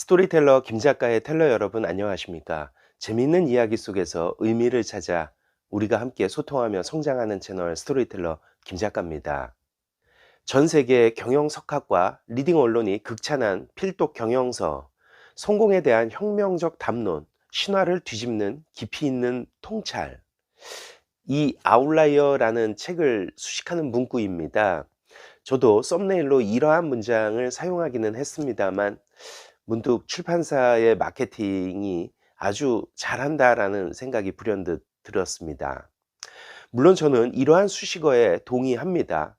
스토리텔러 김 작가의 텔러 여러분 안녕하십니까? 재미있는 이야기 속에서 의미를 찾아 우리가 함께 소통하며 성장하는 채널 스토리텔러 김 작가입니다. 전 세계 경영석학과 리딩 언론이 극찬한 필독 경영서, 성공에 대한 혁명적 담론, 신화를 뒤집는 깊이 있는 통찰. 이 아웃라이어라는 책을 수식하는 문구입니다. 저도 썸네일로 이러한 문장을 사용하기는 했습니다만 문득 출판사의 마케팅이 아주 잘한다라는 생각이 불현듯 들었습니다. 물론 저는 이러한 수식어에 동의합니다.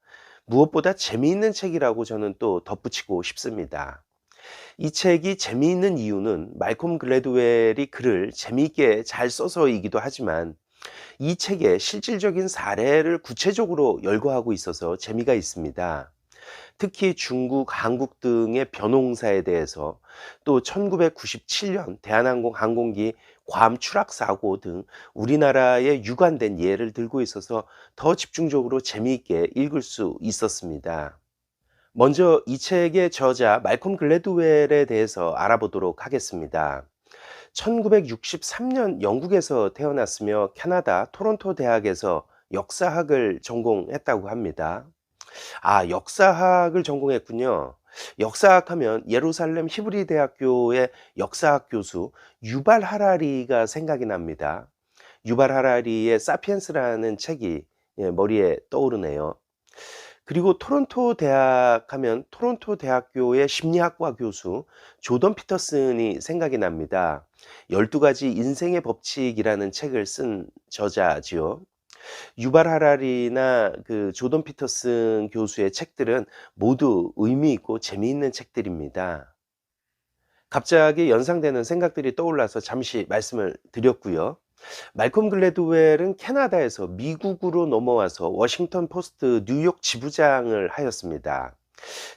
무엇보다 재미있는 책이라고 저는 또 덧붙이고 싶습니다. 이 책이 재미있는 이유는 말콤 글래드웰이 글을 재미있게 잘 써서이기도 하지만 이 책의 실질적인 사례를 구체적으로 열거하고 있어서 재미가 있습니다. 특히 중국, 한국 등의 벼농사에 대해서 또 1997년 대한항공 항공기 괌 추락 사고 등 우리나라에 유관된 예를 들고 있어서 더 집중적으로 재미있게 읽을 수 있었습니다. 먼저 이 책의 저자 말콤 글래드웰에 대해서 알아보도록 하겠습니다. 1963년 영국에서 태어났으며 캐나다 토론토 대학에서 역사학을 전공했다고 합니다. 역사학을 전공했군요. 역사학 하면 예루살렘 히브리 대학교의 역사학 교수 유발 하라리가 생각이 납니다. 유발 하라리의 사피엔스라는 책이 머리에 떠오르네요. 그리고 토론토 대학 하면 토론토 대학교의 심리학과 교수 조던 피터슨이 생각이 납니다. 12가지 인생의 법칙이라는 책을 쓴 저자지요. 유발 하라리나 그 조던 피터슨 교수의 책들은 모두 의미 있고 재미있는 책들입니다. 갑자기 연상되는 생각들이 떠올라서 잠시 말씀을 드렸고요. 말콤 글래드웰은 캐나다에서 미국으로 넘어와서 워싱턴 포스트 뉴욕 지부장을 하였습니다.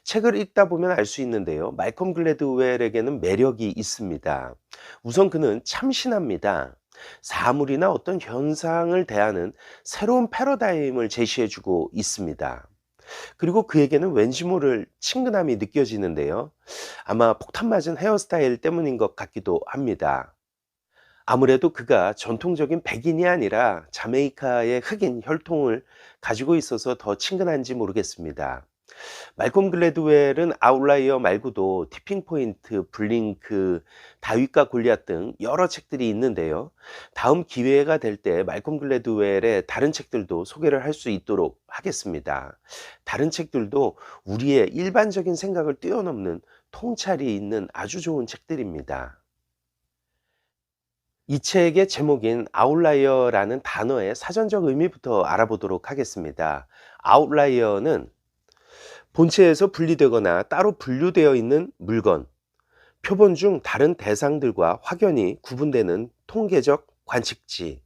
책을 읽다 보면 알 수 있는데요. 말콤 글래드웰에게는 매력이 있습니다. 우선 그는 참신합니다. 사물이나 어떤 현상을 대하는 새로운 패러다임을 제시해주고 있습니다. 그리고 그에게는 왠지 모를 친근함이 느껴지는데요. 아마 폭탄 맞은 헤어스타일 때문인 것 같기도 합니다. 아무래도 그가 전통적인 백인이 아니라 자메이카의 흑인 혈통을 가지고 있어서 더 친근한지 모르겠습니다. 말콤 글래드웰은 아웃라이어 말고도 티핑 포인트, 블링크, 다윗과 골리앗 등 여러 책들이 있는데요. 다음 기회가 될 때 말콤 글래드웰의 다른 책들도 소개를 할 수 있도록 하겠습니다. 다른 책들도 우리의 일반적인 생각을 뛰어넘는 통찰이 있는 아주 좋은 책들입니다. 이 책의 제목인 아웃라이어라는 단어의 사전적 의미부터 알아보도록 하겠습니다. 아웃라이어는 본체에서 분리되거나 따로 분류되어 있는 물건, 표본 중 다른 대상들과 확연히 구분되는 통계적 관측지.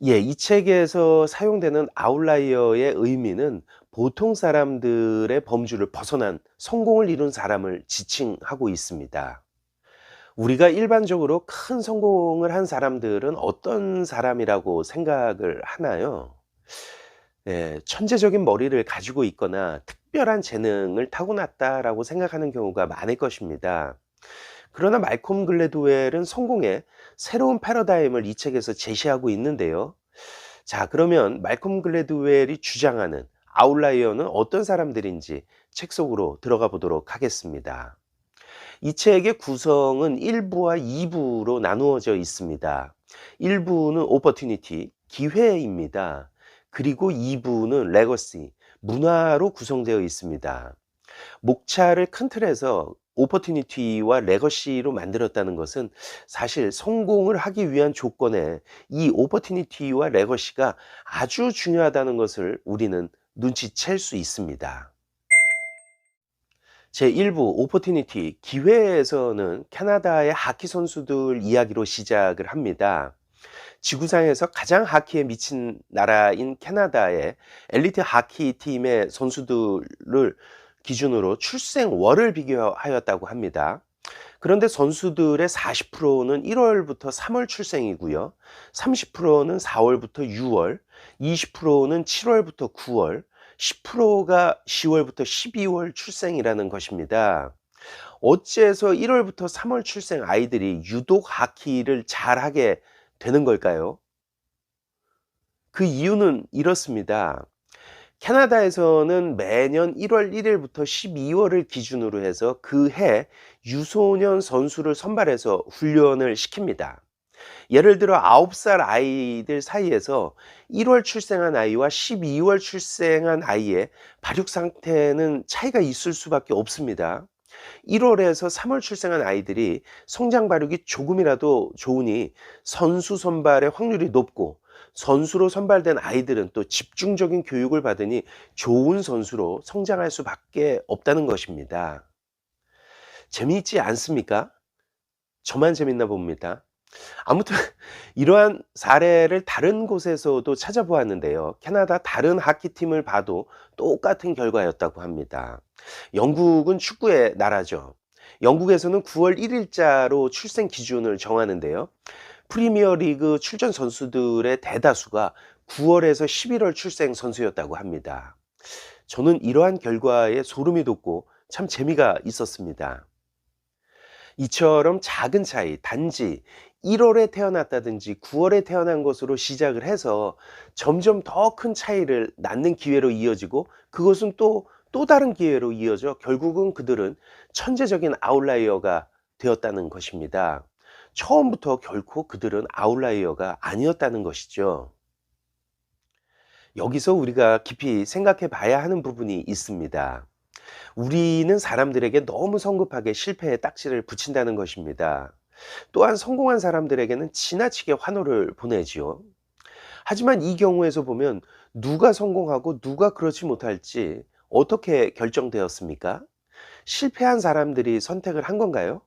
이 책에서 사용되는 아웃라이어의 의미는 보통 사람들의 범주를 벗어난 성공을 이룬 사람을 지칭하고 있습니다. 우리가 일반적으로 큰 성공을 한 사람들은 어떤 사람이라고 생각을 하나요? 천재적인 머리를 가지고 있거나 특별한 재능을 타고났다라고 생각하는 경우가 많을 것입니다. 그러나 말콤 글래드웰은 성공의 새로운 패러다임을 이 책에서 제시하고 있는데요. 자, 그러면 말콤 글래드웰이 주장하는 아웃라이어는 어떤 사람들인지 책 속으로 들어가 보도록 하겠습니다. 이 책의 구성은 1부와 2부로 나누어져 있습니다. 1부는 오퍼튜니티, 기회입니다. 그리고 2부는 레거시, 문화로 구성되어 있습니다. 목차를 큰 틀에서 오퍼튜니티와 레거시로 만들었다는 것은 사실 성공을 하기 위한 조건에 이 오퍼튜니티와 레거시가 아주 중요하다는 것을 우리는 눈치챌 수 있습니다. 제1부 오퍼튜니티 기회에서는 캐나다의 하키 선수들 이야기로 시작을 합니다. 지구상에서 가장 하키에 미친 나라인 캐나다의 엘리트 하키 팀의 선수들을 기준으로 출생월을 비교하였다고 합니다. 그런데 선수들의 40%는 1월부터 3월 출생이고요. 30%는 4월부터 6월, 20%는 7월부터 9월, 10%가 10월부터 12월 출생이라는 것입니다. 어째서 1월부터 3월 출생 아이들이 유독 하키를 잘하게 되는 걸까요? 그 이유는 이렇습니다. 캐나다에서는 매년 1월 1일부터 12월을 기준으로 해서 그 해 유소년 선수를 선발해서 훈련을 시킵니다. 예를 들어 9살 아이들 사이에서 1월 출생한 아이와 12월 출생한 아이의 발육 상태는 차이가 있을 수밖에 없습니다. 1월에서 3월 출생한 아이들이 성장 발육이 조금이라도 좋으니 선수 선발의 확률이 높고, 선수로 선발된 아이들은 또 집중적인 교육을 받으니 좋은 선수로 성장할 수밖에 없다는 것입니다. 재미있지 않습니까? 저만 재밌나 봅니다. 아무튼 이러한 사례를 다른 곳에서도 찾아보았는데요. 캐나다 다른 하키팀을 봐도 똑같은 결과였다고 합니다. 영국은 축구의 나라죠. 영국에서는 9월 1일자로 출생 기준을 정하는데요. 프리미어 리그 출전 선수들의 대다수가 9월에서 11월 출생 선수였다고 합니다. 저는 이러한 결과에 소름이 돋고 참 재미가 있었습니다. 이처럼 작은 차이, 단지 1월에 태어났다든지 9월에 태어난 것으로 시작을 해서 점점 더 큰 차이를 낳는 기회로 이어지고, 그것은 또 다른 기회로 이어져 결국은 그들은 천재적인 아웃라이어가 되었다는 것입니다. 처음부터 결코 그들은 아웃라이어가 아니었다는 것이죠. 여기서 우리가 깊이 생각해 봐야 하는 부분이 있습니다. 우리는 사람들에게 너무 성급하게 실패의 딱지를 붙인다는 것입니다. 또한 성공한 사람들에게는 지나치게 환호를 보내지요. 하지만 이 경우에서 보면 누가 성공하고 누가 그렇지 못할지 어떻게 결정되었습니까? 실패한 사람들이 선택을 한 건가요?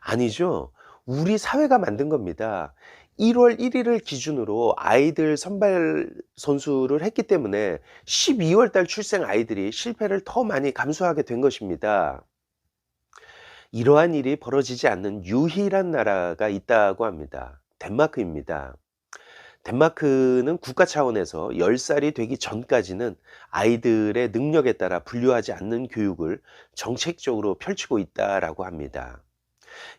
아니죠. 우리 사회가 만든 겁니다. 1월 1일을 기준으로 아이들 선발 선수를 했기 때문에 12월 달 출생 아이들이 실패를 더 많이 감수하게 된 것입니다. 이러한 일이 벌어지지 않는 유일한 나라가 있다고 합니다. 덴마크입니다. 덴마크는 국가 차원에서 10살이 되기 전까지는 아이들의 능력에 따라 분류하지 않는 교육을 정책적으로 펼치고 있다라고 합니다.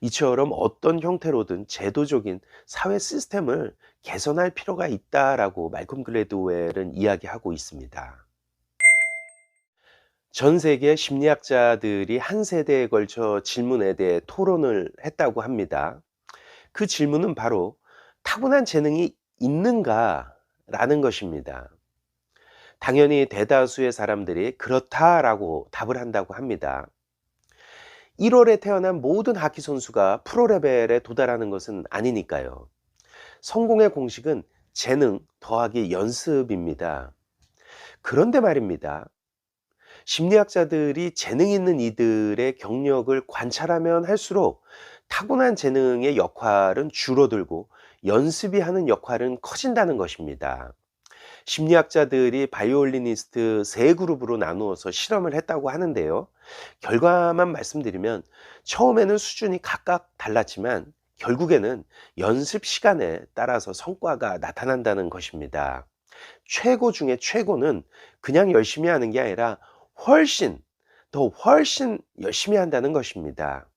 이처럼 어떤 형태로든 제도적인 사회 시스템을 개선할 필요가 있다라고 말콤 글래드웰은 이야기하고 있습니다. 전 세계 심리학자들이 한 세대에 걸쳐 질문에 대해 토론을 했다고 합니다. 그 질문은 바로 타고난 재능이 있는가? 라는 것입니다. 당연히 대다수의 사람들이 그렇다라고 답을 한다고 합니다. 1월에 태어난 모든 하키 선수가 프로 레벨에 도달하는 것은 아니니까요. 성공의 공식은 재능 더하기 연습입니다. 그런데 말입니다. 심리학자들이 재능 있는 이들의 경력을 관찰하면 할수록 타고난 재능의 역할은 줄어들고 연습이 하는 역할은 커진다는 것입니다. 심리학자들이 바이올리니스트 세 그룹으로 나누어서 실험을 했다고 하는데요. 결과만 말씀드리면 처음에는 수준이 각각 달랐지만 결국에는 연습 시간에 따라서 성과가 나타난다는 것입니다. 최고 중에 최고는 그냥 열심히 하는 게 아니라 훨씬 열심히 한다는 것입니다.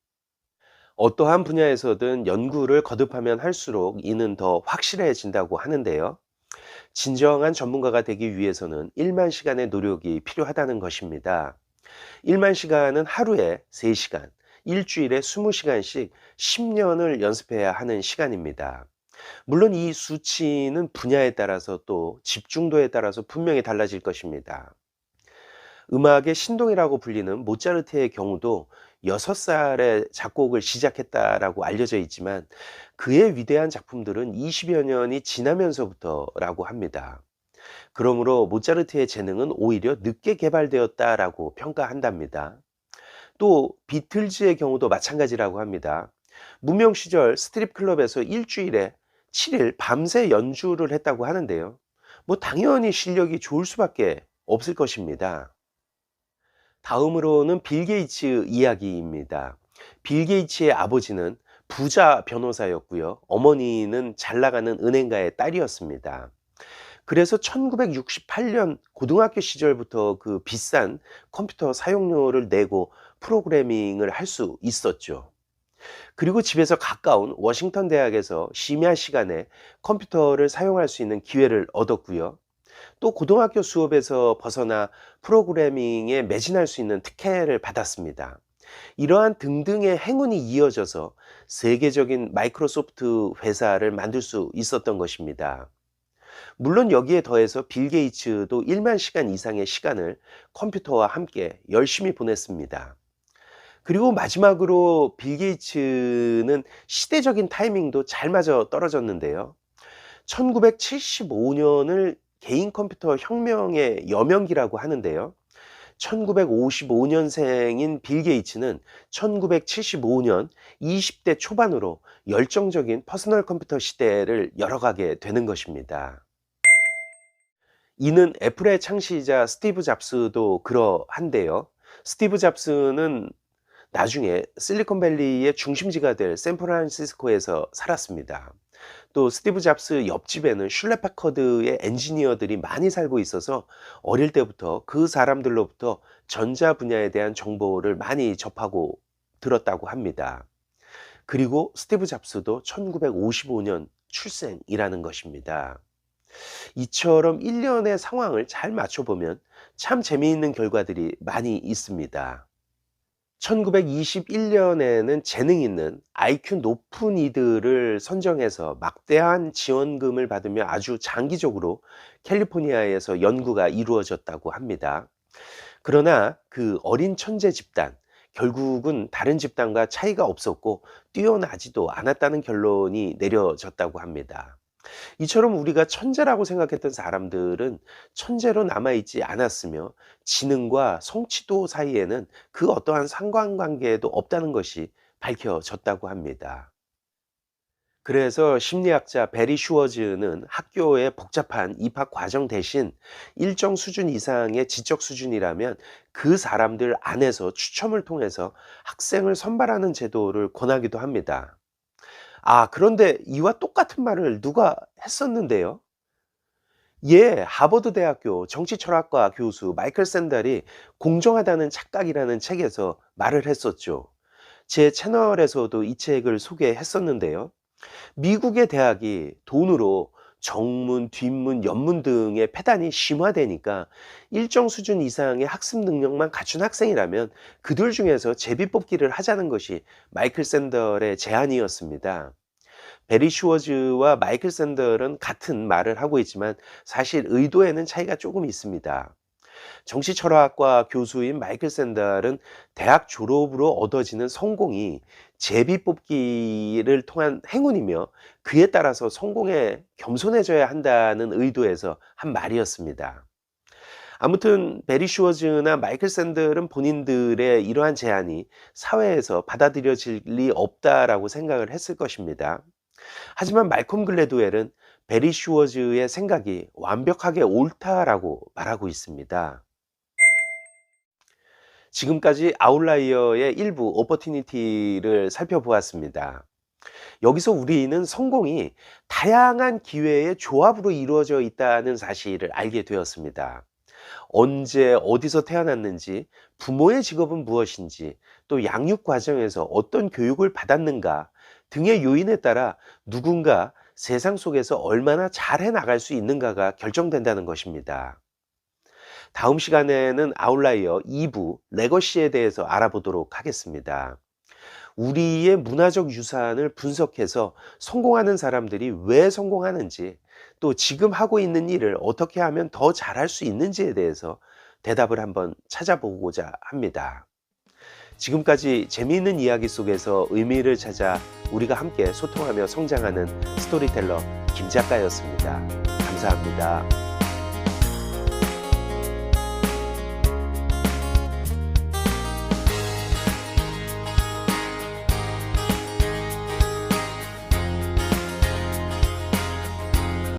어떠한 분야에서든 연구를 거듭하면 할수록 이는 더 확실해진다고 하는데요. 진정한 전문가가 되기 위해서는 1만 시간의 노력이 필요하다는 것입니다. 1만 시간은 하루에 3시간, 일주일에 20시간씩 10년을 연습해야 하는 시간입니다. 물론 이 수치는 분야에 따라서 또 집중도에 따라서 분명히 달라질 것입니다. 음악의 신동이라고 불리는 모차르트의 경우도 6살에 작곡을 시작했다라고 알려져 있지만 그의 위대한 작품들은 20여 년이 지나면서부터라고 합니다. 그러므로 모차르트의 재능은 오히려 늦게 개발되었다라고 평가한답니다. 또 비틀즈의 경우도 마찬가지라고 합니다. 무명 시절 스트립 클럽에서 일주일에 7일 밤새 연주를 했다고 하는데요. 당연히 실력이 좋을 수밖에 없을 것입니다. 다음으로는 빌 게이츠 이야기입니다. 빌 게이츠의 아버지는 부자 변호사였고요. 어머니는 잘 나가는 은행가의 딸이었습니다. 그래서 1968년 고등학교 시절부터 그 비싼 컴퓨터 사용료를 내고 프로그래밍을 할 수 있었죠. 그리고 집에서 가까운 워싱턴 대학에서 심야 시간에 컴퓨터를 사용할 수 있는 기회를 얻었고요. 또 고등학교 수업에서 벗어나 프로그래밍에 매진할 수 있는 특혜를 받았습니다. 이러한 등등의 행운이 이어져서 세계적인 마이크로소프트 회사를 만들 수 있었던 것입니다. 물론 여기에 더해서 빌 게이츠도 1만 시간 이상의 시간을 컴퓨터와 함께 열심히 보냈습니다. 그리고 마지막으로 빌 게이츠는 시대적인 타이밍도 잘 맞아 떨어졌는데요. 1975년을 개인 컴퓨터 혁명의 여명기라고 하는데요. 1955년생인 빌 게이츠는 1975년 20대 초반으로 열정적인 퍼스널 컴퓨터 시대를 열어가게 되는 것입니다. 이는 애플의 창시자 스티브 잡스도 그러한데요. 스티브 잡스는 나중에 실리콘밸리의 중심지가 될 샌프란시스코에서 살았습니다. 또 스티브 잡스 옆집에는 슐렛 패커드의 엔지니어들이 많이 살고 있어서 어릴 때부터 그 사람들로부터 전자 분야에 대한 정보를 많이 접하고 들었다고 합니다. 그리고 스티브 잡스도 1955년 출생이라는 것입니다. 이처럼 일련의 상황을 잘 맞춰보면 참 재미있는 결과들이 많이 있습니다. 1921년에는 재능 있는 IQ 높은 이들을 선정해서 막대한 지원금을 받으며 아주 장기적으로 캘리포니아에서 연구가 이루어졌다고 합니다. 그러나 그 어린 천재 집단, 결국은 다른 집단과 차이가 없었고 뛰어나지도 않았다는 결론이 내려졌다고 합니다. 이처럼 우리가 천재라고 생각했던 사람들은 천재로 남아있지 않았으며 지능과 성취도 사이에는 그 어떠한 상관관계도 없다는 것이 밝혀졌다고 합니다. 그래서 심리학자 베리 슈워즈는 학교의 복잡한 입학 과정 대신 일정 수준 이상의 지적 수준이라면 그 사람들 안에서 추첨을 통해서 학생을 선발하는 제도를 권하기도 합니다. 그런데 이와 똑같은 말을 누가 했었는데요? 하버드 대학교 정치철학과 교수 마이클 샌델이 공정하다는 착각이라는 책에서 말을 했었죠. 제 채널에서도 이 책을 소개했었는데요. 미국의 대학이 돈으로 정문, 뒷문, 연문 등의 패단이 심화되니까 일정 수준 이상의 학습 능력만 갖춘 학생이라면 그들 중에서 제비 뽑기를 하자는 것이 마이클 샌델의 제안이었습니다. 베리 슈워즈와 마이클 샌델은 같은 말을 하고 있지만 사실 의도에는 차이가 조금 있습니다. 정치철학과 교수인 마이클 샌델은 대학 졸업으로 얻어지는 성공이 제비뽑기를 통한 행운이며 그에 따라서 성공에 겸손해져야 한다는 의도에서 한 말이었습니다. 아무튼 베리 슈워즈나 마이클 샌델은 본인들의 이러한 제안이 사회에서 받아들여질 리 없다라고 생각을 했을 것입니다. 하지만 말콤 글래드웰은 베리 슈워즈의 생각이 완벽하게 옳다라고 말하고 있습니다. 지금까지 아웃라이어의 일부 오퍼튜니티를 살펴보았습니다. 여기서 우리는 성공이 다양한 기회의 조합으로 이루어져 있다는 사실을 알게 되었습니다. 언제 어디서 태어났는지, 부모의 직업은 무엇인지, 또 양육 과정에서 어떤 교육을 받았는가 등의 요인에 따라 누군가 세상 속에서 얼마나 잘해 나갈 수 있는가가 결정된다는 것입니다. 다음 시간에는 아웃라이어 2부 레거시에 대해서 알아보도록 하겠습니다. 우리의 문화적 유산을 분석해서 성공하는 사람들이 왜 성공하는지, 또 지금 하고 있는 일을 어떻게 하면 더 잘할 수 있는지에 대해서 대답을 한번 찾아보고자 합니다. 지금까지 재미있는 이야기 속에서 의미를 찾아 우리가 함께 소통하며 성장하는 스토리텔러 김 작가였습니다. 감사합니다.